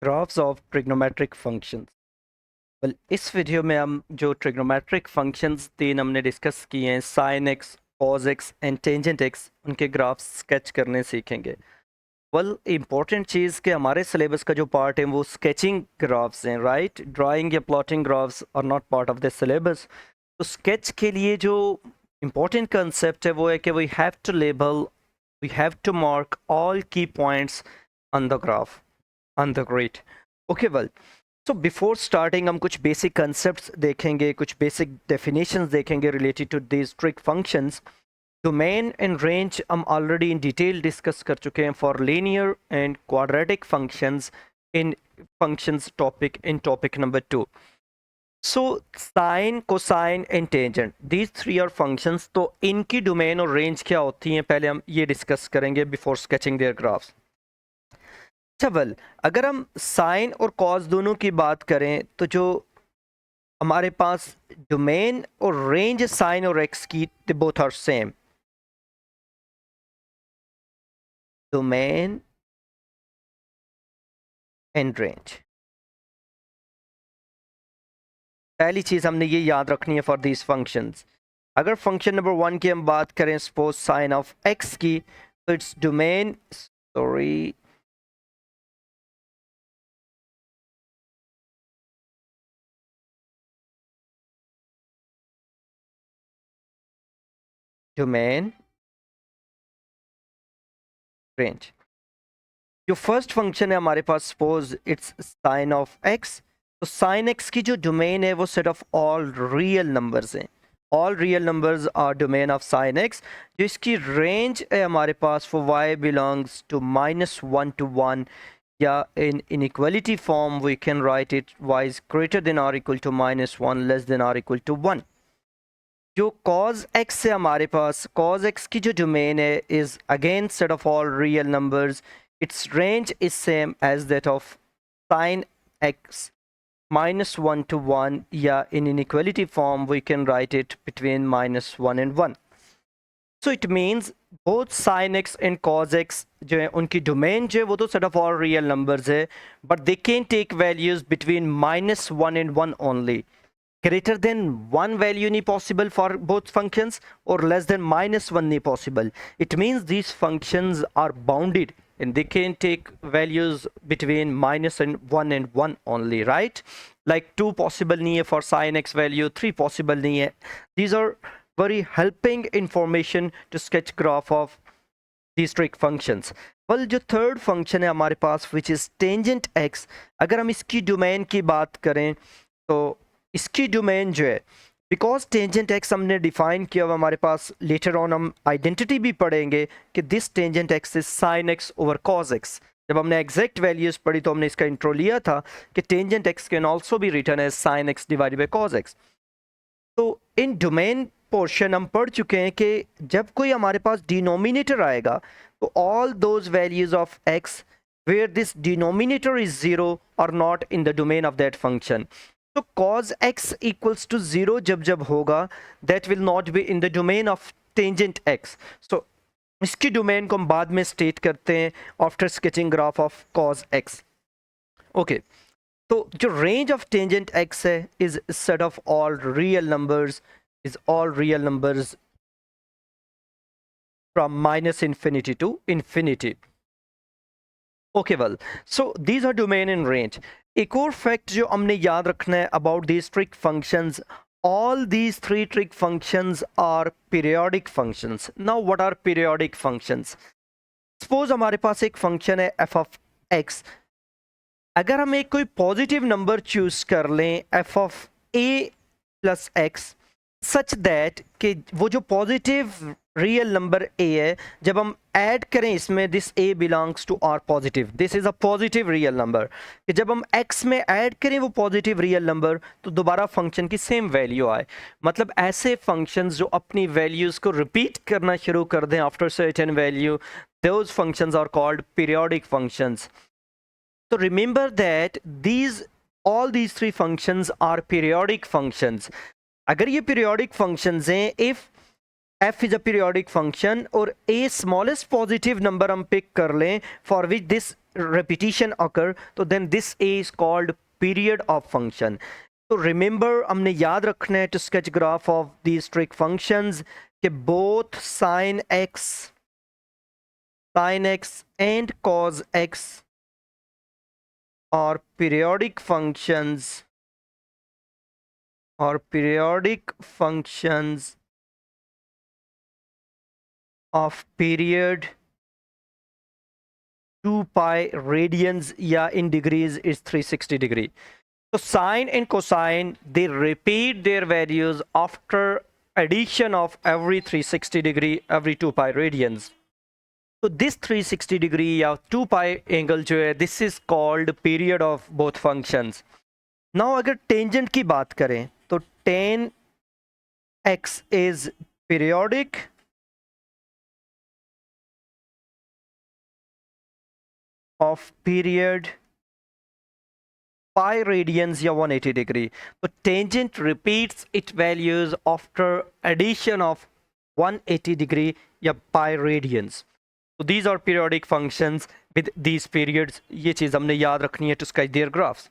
Graphs of trigonometric functions. Well, इस video में हम जो ट्रिग्नोमेट्रिक फंक्शंस तीन हमने डिस्कस किए हैं, sine x, cos x and tangent x, उनके ग्राफ्स स्केच करने सीखेंगे। वेल, इम्पोर्टेंट चीज़ कि हमारे सिलेबस का जो पार्ट है वो स्केचिंग ग्राफ्स हैं, राइट? ड्राइंग या plotting graphs are not part of the syllabus. तो स्केच के लिए जो इम्पोर्टेंट कंसेप्ट है वो है कि we have to label, we have to mark all key points on the graph, on the grid. Okay, well, so before starting हम कुछ बेसिक कंसेप्ट्स देखेंगे, कुछ बेसिक डेफिनेशंस देखेंगे related to this trig functions. Domain and range हम already in detail discuss कर चुके हैं for linear and quadratic functions in functions topic, in topic number 2। So sine, cosine and tangent, these three are functions. तो इनकी domain और range क्या होती हैं पहले हम ये डिस्कस करेंगे बिफोर स्केचिंग देयर ग्राफ्स। अच्छा, वेल, अगर हम साइन और कॉस दोनों की बात करें तो जो हमारे पास डोमेन और रेंज साइन और एक्स की, they both are same. Domain and range, पहली चीज हमने ये याद रखनी है फॉर दीज फंक्शंस। अगर फंक्शन नंबर 1 की हम बात करें, सपोज साइन ऑफ एक्स की, तो it's domain, sorry, domain, range. जो फर्स्ट फंक्शन है हमारे पास, suppose it's sine of x, तो साइन एक्स की जो डोमेन है वो set of all real numbers हैं। All real numbers are domain of sine x. जो इसकी रेंज है हमारे पास for y belongs to -1 to 1, या in inequality form we can write it y is greater than और इक्वल टू -1 लेस देन और equal to 1। जो cos x है हमारे पास, cos x की जो डोमेन है is again set of all real numbers. its range is same as that of sin x -1 to 1, या in inequality form we can write it between -1 and 1. So it means both sin x and cos x जो है उनकी domain जो है वो तो set of all real numbers है, but they can take values between -1 and 1 only. greater than 1 value नहीं possible for both functions, or less than -1 नहीं possible. It means these functions are bounded and they can take values between -1 and 1 only, right? Like 2 possible नहीं है for sin x value, 3 possible नहीं है. These are very helping information to sketch graph of these trig functions. well, जो third function है हमारे पास which is tangent x, अगर हम इसकी डोमेन की बात करें तो इसकी डोमेन जो है, बिकॉज टेंजेंट एक्स हमने डिफाइन किया हुआ हमारे पास, लेटर ऑन हम आइडेंटिटी भी पढ़ेंगे कि this tangent x is sine x over cos x. जब हमने एग्जैक्ट वैल्यूज पढ़ी तो हमने इसका इंट्रो लिया था कि tangent x can also be written as sine x divided by cos x. तो इन डोमेन पोर्शन हम पढ़ चुके हैं कि जब कोई हमारे पास डिनोमिनेटर आएगा तो all those values of x where this denominator is zero और not in the domain of that function. तो cos x equals to 0 जब होगा, that will not be in the domain of tangent x. So इसकी domain को हम बाद में state करते हैं after sketching graph of cos x. Okay, तो जो रेंज ऑफ टेंजेंट x है is set of all real numbers, is all real numbers from -infinity to infinity. Okay, well, so these are domain in range. एक और fact जो हमने याद रखना है about these trig functions, all these three trig functions are periodic functions. Now what are periodic functions? Suppose हमारे पास एक function है f of x, अगर हम एक कोई पॉजिटिव नंबर चूज कर लें f of a plus x such that कि वो जो पॉजिटिव रियल नंबर a है, जब हम ऐड करें इसमें this a belongs to R positive, this is a positive real number, कि जब हम x में ऐड करें वो पॉजिटिव रियल नंबर तो दोबारा फंक्शन की सेम वैल्यू आए। मतलब ऐसे फंक्शंस जो अपनी वैल्यूज को रिपीट करना शुरू कर दें after certain value, those functions are called periodic functions. तो remember that these all these three functions are periodic functions. अगर ये पीरियोडिक फंक्शंस हैं, if f is a periodic function और a स्मॉलेस्ट पॉजिटिव नंबर हम pick कर लें for which this repetition occur, तो then this is called period of function. तो remember हमने याद रखना है to sketch graph of these trig functions कि both sin x and cos x are periodic functions of period 2 pi radians, या in degrees is 360 degree. So sine and cosine, they repeat their values after addition of every 360 degree, every 2 pi radians. So this 360 degree या 2 pi angle जो है, this is called period of both functions. Now अगर tangent की बात करें तो tan x is periodic of period pi radians या 180 degree. So tangent repeats its values after addition of 180 degree या pi radians. So these are periodic functions with these periods. ये चीज़ हमने याद रखनी है to sketch their graphs.